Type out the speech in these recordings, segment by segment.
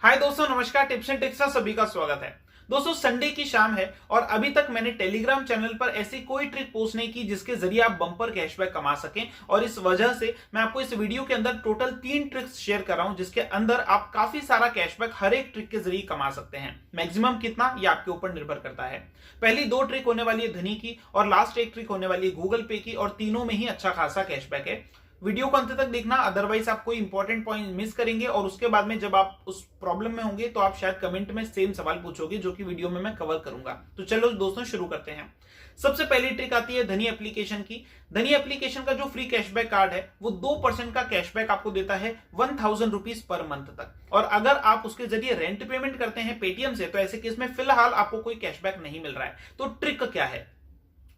हाय दोस्तों, नमस्कार। Tips and tricks में सभी का स्वागत है। दोस्तों, संडे की शाम है और अभी तक मैंने टेलीग्राम चैनल पर ऐसी कोई ट्रिक पोस्ट नहीं की जिसके जरिए आप बम्पर कैशबैक कमा सकें। और इस वजह से मैं आपको इस वीडियो के अंदर टोटल 3 ट्रिक्स शेयर कर रहा हूं जिसके अंदर आप काफी सारा कैशबैक हर एक ट्रिक के जरिए कमा सकते हैं। मैक्सिमम कितना, ये आपके ऊपर निर्भर करता है। पहली 2 ट्रिक होने वाली है धनी की और लास्ट एक ट्रिक होने वाली है गूगल पे की, और तीनों में ही अच्छा खासा कैशबैक है। वीडियो को अंत तक देखना, अदरवाइज आप कोई इंपॉर्टेंट पॉइंट मिस करेंगे और उसके बाद में जब आप उस प्रॉब्लम में होंगे तो आप शायद कमेंट में सेम सवाल पूछोगे जो कि वीडियो में मैं कवर करूंगा। तो चलो दोस्तों शुरू करते हैं। सबसे पहली ट्रिक आती है धनी एप्लीकेशन की। धनी एप्लीकेशन का जो फ्री कैशबैक कार्ड है वो 2% का कैशबैक आपको देता है 1000 रुपीज पर मंथ तक। और अगर आप उसके जरिए रेंट पेमेंट करते हैं पेटीएम से तो ऐसे केस में फिलहाल आपको कोई कैशबैक नहीं मिल रहा है। तो ट्रिक क्या है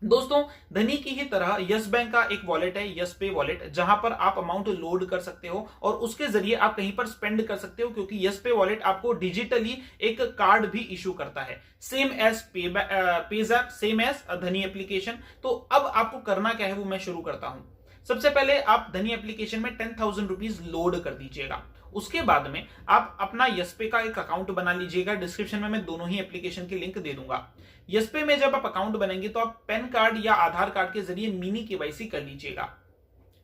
दोस्तों, धनी की ही तरह यस बैंक का एक वॉलेट है, यस पे वॉलेट, जहां पर आप अमाउंट लोड कर सकते हो और उसके जरिए आप कहीं पर स्पेंड कर सकते हो, क्योंकि यस पे वॉलेट आपको डिजिटली एक कार्ड भी इशू करता है, सेम एज पेजैप, सेम एज धनी एप्लीकेशन। तो अब आपको करना क्या है वो मैं शुरू करता हूं। सबसे पहले आप धनी एप्लीकेशन में 10,000 रुपीज लोड कर दीजिएगा। उसके बाद में आप अपना यसपे का एक अकाउंट बना लीजिएगा। डिस्क्रिप्शन में मैं दोनों ही एप्लीकेशन की लिंक दे दूंगा। यसपे में जब आप अकाउंट बनाएंगे तो आप पैन कार्ड या आधार कार्ड के जरिए मिनी केवाईसी कर लीजिएगा।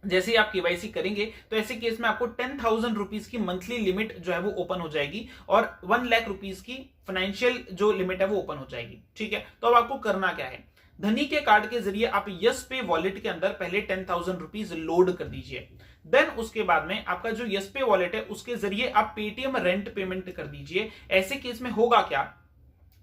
जैसे ही आप केवाईसी करेंगे तो ऐसे केस में आपको 10,000 रुपीज की मंथली लिमिट जो है वो ओपन हो जाएगी और 1 लाख रुपीज की फाइनेंशियल जो लिमिट है वो ओपन हो जाएगी। ठीक है, तो अब आपको करना क्या है, धनी के कार्ड के जरिए आप यस पे वॉलेट के अंदर पहले 10,000 रुपीज लोड कर दीजिए। देन उसके बाद में आपका जो यस पे वॉलेट है उसके जरिए आप पेटीएम रेंट पेमेंट कर दीजिए। ऐसे केस में होगा क्या,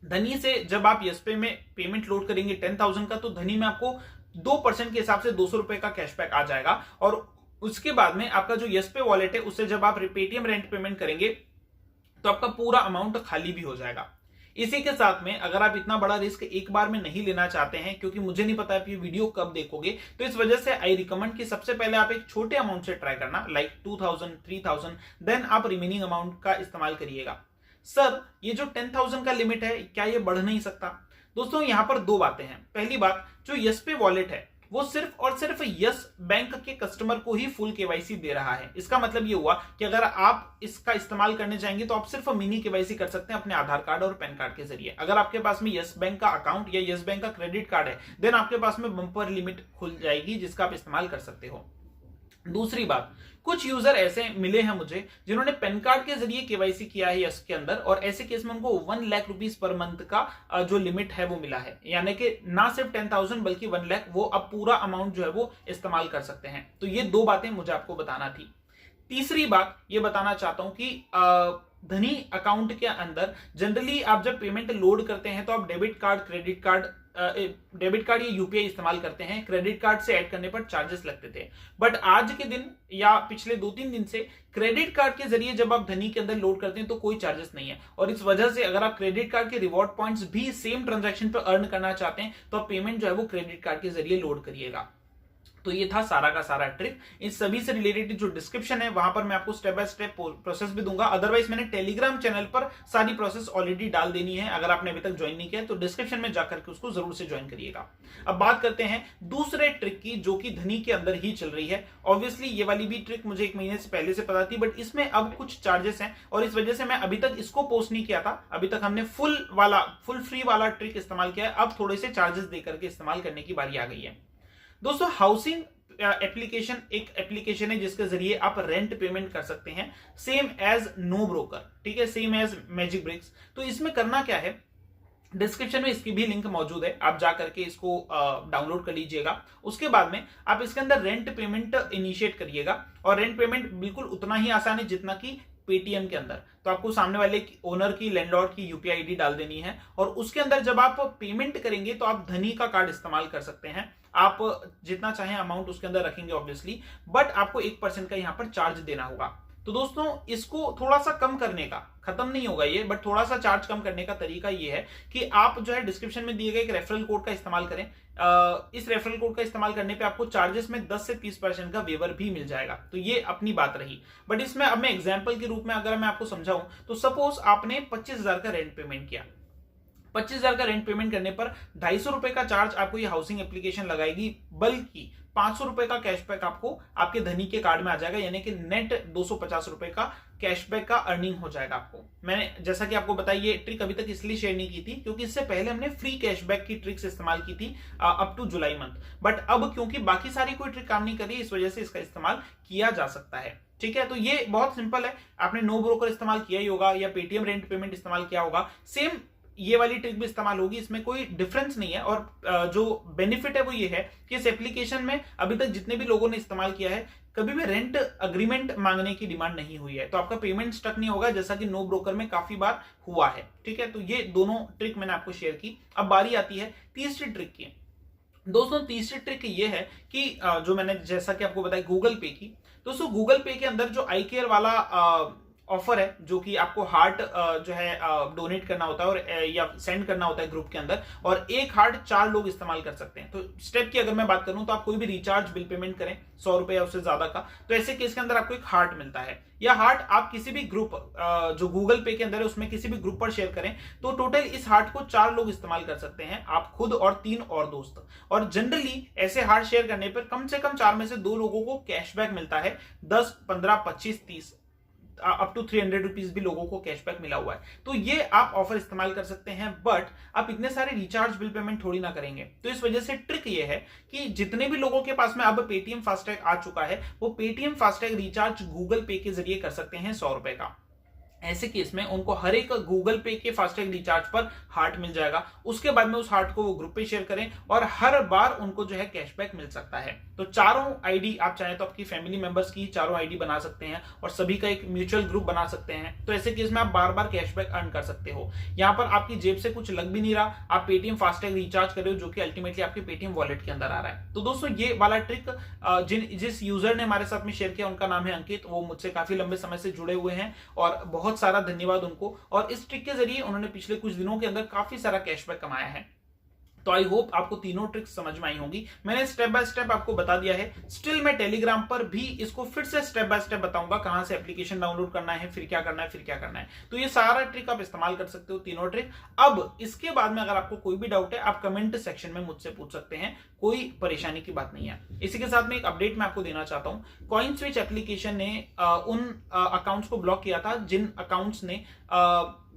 धनी से जब आप यस पे में पेमेंट लोड करेंगे 10,000 का तो धनी में आपको 2% के हिसाब से 200 रुपए का कैशबैक आ जाएगा। और उसके बाद में आपका जो यस पे वॉलेट है उससे जब आप पेटीएम रेंट पेमेंट करेंगे तो आपका पूरा अमाउंट खाली भी हो जाएगा। इसी के साथ में अगर आप इतना बड़ा रिस्क एक बार में नहीं लेना चाहते हैं, क्योंकि मुझे नहीं पता आप ये वीडियो कब देखोगे, तो इस वजह से आई रिकमेंड कि सबसे पहले आप एक छोटे अमाउंट से ट्राई करना, लाइक 2000, 3000, देन आप रिमेनिंग अमाउंट का इस्तेमाल करिएगा। सर, ये जो 10,000 का लिमिट है क्या ये बढ़ नहीं सकता? दोस्तों, यहां पर 2 बातें हैं। पहली बात, जो यस पे वॉलेट है वो सिर्फ और सिर्फ यस बैंक के कस्टमर को ही फुल केवाईसी दे रहा है। इसका मतलब ये हुआ कि अगर आप इसका इस्तेमाल करने जाएंगे तो आप सिर्फ मिनी केवाईसी कर सकते हैं अपने आधार कार्ड और पैन कार्ड के जरिए। अगर आपके पास में यस बैंक का अकाउंट या यस बैंक का क्रेडिट कार्ड है देन आपके पास में बम्पर लिमिट खुल जाएगी जिसका आप इस्तेमाल कर सकते हो। दूसरी बात, कुछ यूजर ऐसे मिले हैं मुझे जिन्होंने पैन कार्ड के जरिए केवाईसी किया है यस के अंदर, और ऐसे केस में उनको 1 लाख रुपीज पर मंथ का जो लिमिट है वो मिला है। यानी कि ना सिर्फ 10,000 बल्कि 1 लाख, वो अब पूरा अमाउंट जो है वो इस्तेमाल कर सकते हैं। तो ये 2 बातें मुझे आपको बताना थी। तीसरी बात ये बताना चाहता हूं कि धनी अकाउंट के अंदर जनरली आप जब पेमेंट लोड करते हैं तो आप debit card, credit card, debit card या यूपीआई इस्तेमाल करते हैं। क्रेडिट कार्ड से ऐड करने पर चार्जेस लगते थे, बट आज के दिन या पिछले 2-3 दिन से क्रेडिट कार्ड के जरिए जब आप धनी के अंदर लोड करते हैं तो कोई चार्जेस नहीं है। और इस वजह से अगर आप क्रेडिट कार्ड के रिवॉर्ड पॉइंट्स भी सेम ट्रांजैक्शन पर अर्न करना चाहते हैं तो आप पेमेंट जो है वो क्रेडिट कार्ड के जरिए लोड करिएगा। तो ये था सारा का सारा ट्रिक। इन सभी से रिलेटेड जो डिस्क्रिप्शन है वहां पर मैं आपको स्टेप बाय स्टेप प्रोसेस भी दूंगा। अदरवाइज मैंने टेलीग्राम चैनल पर सारी प्रोसेस ऑलरेडी डाल देनी है। अगर आपने अभी तक ज्वाइन नहीं किया तो डिस्क्रिप्शन में जाकर के उसको जरूर से ज्वाइन करिएगा। अब बात करते हैं दूसरे ट्रिक की जो कि धनी के अंदर ही चल रही है। ऑब्वियसली ये वाली भी ट्रिक मुझे 1 महीने से पहले से पता थी, बट इसमें अब कुछ चार्जेस हैं और इस वजह से मैं अभी तक इसको पोस्ट नहीं किया था। अभी तक हमने फुल फ्री वाला ट्रिक इस्तेमाल किया है, अब थोड़े से चार्जेस देकर के इस्तेमाल करने की बारी आ गई है। दोस्तों, हाउसिंग एप्लीकेशन एक एप्लीकेशन है जिसके जरिए आप रेंट पेमेंट कर सकते हैं, सेम एज नो ब्रोकर, ठीक है, सेम एज मैजिक ब्रिक्स। तो इसमें करना क्या है, डिस्क्रिप्शन में इसकी भी लिंक मौजूद है, आप जाकर के इसको डाउनलोड कर लीजिएगा। उसके बाद में आप इसके अंदर रेंट पेमेंट इनिशिएट करिएगा और रेंट पेमेंट बिल्कुल उतना ही आसान है जितना कि पेटीएम के अंदर। तो आपको सामने वाले ओनर की, लैंडलॉर्ड की यूपीआई आईडी डाल देनी है और उसके अंदर जब आप पेमेंट करेंगे तो आप धनी का कार्ड इस्तेमाल कर सकते हैं। आप जितना चाहें अमाउंट उसके अंदर रखेंगे ऑब्वियसली, बट आपको 1% का यहां पर चार्ज देना होगा। तो दोस्तों, इसको थोड़ा सा कम करने का, खत्म नहीं होगा ये, बट थोड़ा सा चार्ज कम करने का तरीका ये है कि आप जो है डिस्क्रिप्शन में दिए गए एक रेफरल कोड का इस्तेमाल करें। इस रेफरल कोड का इस्तेमाल करने पे आपको चार्जेस में 10 से 30% का वेवर भी मिल जाएगा। तो ये अपनी बात रही, बट इसमें अब मैं एग्जांपल के रूप में अगर मैं आपको समझाऊं तो सपोज आपने 25,000 का रेंट पेमेंट किया। 25,000 का रेंट पेमेंट करने पर 250 रुपए का चार्ज आपको ये हाउसिंग एप्लीकेशन लगाएगी, बल्कि 500 रुपए का कैशबैक आपको आपके धनी के कार्ड में आ जाएगा, यानी कि नेट 250 रुपए का कैशबैक का अर्निंग हो जाएगा आपको। मैंने जैसा कि आपको बताया ये ट्रिक अभी तक इसलिए शेयर नहीं की थी क्योंकि इससे पहले हमने फ्री कैशबैक की ट्रिक्स इस्तेमाल की थी up to July month, but अब क्योंकि बाकी सारी कोई ट्रिक काम नहीं कर रही, इस वजह से इसका इस्तेमाल किया जा सकता है। ठीक है, तो ये बहुत सिंपल है। आपने नो ब्रोकर इस्तेमाल किया ही होगा या पेटीएम रेंट पेमेंट इस्तेमाल किया होगा, सेम ये वाली ट्रिक भी इस्तेमाल होगी, इसमें कोई डिफरेंस नहीं है। और जो बेनिफिट है वो ये है कि इस एप्लीकेशन में अभी तक जितने भी लोगों ने इस्तेमाल किया है कभी भी रेंट अग्रीमेंट मांगने की डिमांड नहीं हुई है, तो आपका पेमेंट स्टक नहीं होगा, जैसा कि नो ब्रोकर में काफी बार हुआ है। ठीक है, तो ये दोनों ट्रिक मैंने आपको शेयर की। अब बारी आती है तीसरी ट्रिक की। दोस्तों तीसरी ट्रिक ये है कि जो मैंने जैसा कि आपको बताया गूगल पे की, दोस्तों गूगल पे के अंदर जो आई केयर वाला ऑफर है, जो कि आपको हार्ट जो है डोनेट करना होता है और या सेंड करना होता है ग्रुप के अंदर, और एक हार्ट 4 लोग इस्तेमाल कर सकते हैं। तो स्टेप की अगर मैं बात करूं तो आप कोई भी रिचार्ज बिल पेमेंट करें 100 रुपए या उससे ज्यादा का, तो ऐसे केस के अंदर आपको एक हार्ट मिलता है। या हार्ट आप किसी भी ग्रुप जो गूगल पे के अंदर है उसमें किसी भी ग्रुप पर शेयर करें तो टोटल इस हार्ट को 4 लोग इस्तेमाल कर सकते हैं, आप खुद और 3 और दोस्त। और जनरली ऐसे हार्ट शेयर करने पर कम से कम 4 में से 2 लोगों को कैशबैक मिलता है, 10, 15, 25, 30 अप टू 300 रुपीज भी लोगों को कैशबैक मिला हुआ है। तो ये आप ऑफर इस्तेमाल कर सकते हैं, बट आप इतने सारे रिचार्ज बिल पेमेंट थोड़ी ना करेंगे। तो इस वजह से ट्रिक ये है कि जितने भी लोगों के पास में अब पेटीएम फास्टैग आ चुका है वो पेटीएम फास्टैग रिचार्ज गूगल पे के जरिए कर सकते हैं 100 रुपए का। ऐसे केस में उनको हर एक गूगल पे के फास्टैग रिचार्ज पर हार्ट मिल जाएगा। उसके बाद में उस हार्ट को वो ग्रुप पे शेयर करें और हर बार उनको जो है कैशबैक मिल सकता है। तो चारों आईडी आप चाहें तो आपकी फैमिली मेंबर्स की चारों आईडी बना सकते हैं और सभी का एक म्यूचुअल ग्रुप बना सकते हैं। तो ऐसे केस में आप बार बार कैशबैक अर्न कर सकते हो। यहाँ पर आपकी जेब से कुछ लग भी नहीं रहा, आप पेटीएम फास्टैग रिचार्ज कर रहे हो जो कि अल्टीमेटली आपके पेटीएम वॉलेट के अंदर आ रहा है। तो दोस्तों ये वाला ट्रिक जिस यूजर ने हमारे साथ में शेयर किया उनका नाम है अंकित, वो मुझसे काफी लंबे समय से जुड़े हुए हैं और बहुत सारा धन्यवाद उनको। और इस ट्रिक के जरिए उन्होंने पिछले कुछ दिनों के अंदर काफी सारा कैशबैक कमाया है। तो आई होप आपको तीनों ट्रिक्स समझ में आई होंगी। मैंने स्टेप बाय स्टेप आपको बता दिया है। स्टिल मैं टेलीग्राम पर भी इसको फिर से स्टेप बाय स्टेप बताऊंगा, कहां से एप्लीकेशन डाउनलोड करना है, फिर क्या करना है, फिर क्या करना है। तो ये सारा ट्रिक आप इस्तेमाल कर सकते हो, तीनों ट्रिक। अब इसके बाद में अगर आपको कोई भी डाउट है आप कमेंट सेक्शन में मुझसे पूछ सकते हैं, कोई परेशानी की बात नहीं है। इसी के साथ में एक अपडेट मैं आपको देना चाहता हूं। कॉइनस्विच एप्लीकेशन ने उन अकाउंट्स को ब्लॉक किया था जिन अकाउंट्स ने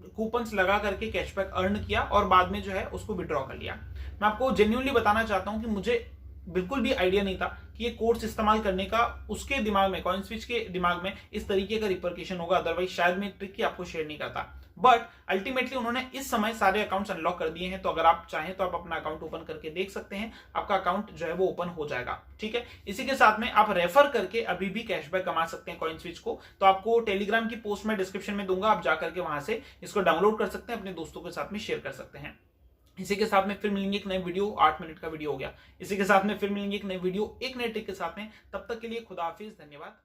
कूपन्स लगा करके कैशबैक अर्न किया और बाद में जो है उसको विड्रॉ कर लिया। मैं आपको जेन्युइनली बताना चाहता हूं कि मुझे बिल्कुल भी आइडिया नहीं था कि ये कोर्स इस्तेमाल करने का उसके दिमाग में, कॉइनस्विच के दिमाग में इस तरीके का रिपरकेशन होगा, अदरवाइज शायद मैं ट्रिक की आपको शेयर नहीं करता। बट अल्टीमेटली उन्होंने इस समय सारे अकाउंट्स अनलॉक कर दिए हैं, तो अगर आप चाहें तो आप अपना अकाउंट ओपन करके देख सकते हैं, आपका अकाउंट जो है वो ओपन हो जाएगा। ठीक है, इसी के साथ में आप रेफर करके अभी भी कैशबैक कमा सकते हैं कॉइनस्विच को। तो आपको टेलीग्राम की पोस्ट में डिस्क्रिप्शन में दूंगा, आप जाकर के वहां से इसको डाउनलोड कर सकते हैं, अपने दोस्तों के साथ में शेयर कर सकते हैं। इसी के साथ में फिर मिलेंगे एक नए वीडियो, 8 मिनट का वीडियो हो गया। इसी के साथ में फिर मिलेंगे एक नए वीडियो एक नए ट्रिक के साथ में। तब तक के लिए खुदा हाफिज, धन्यवाद।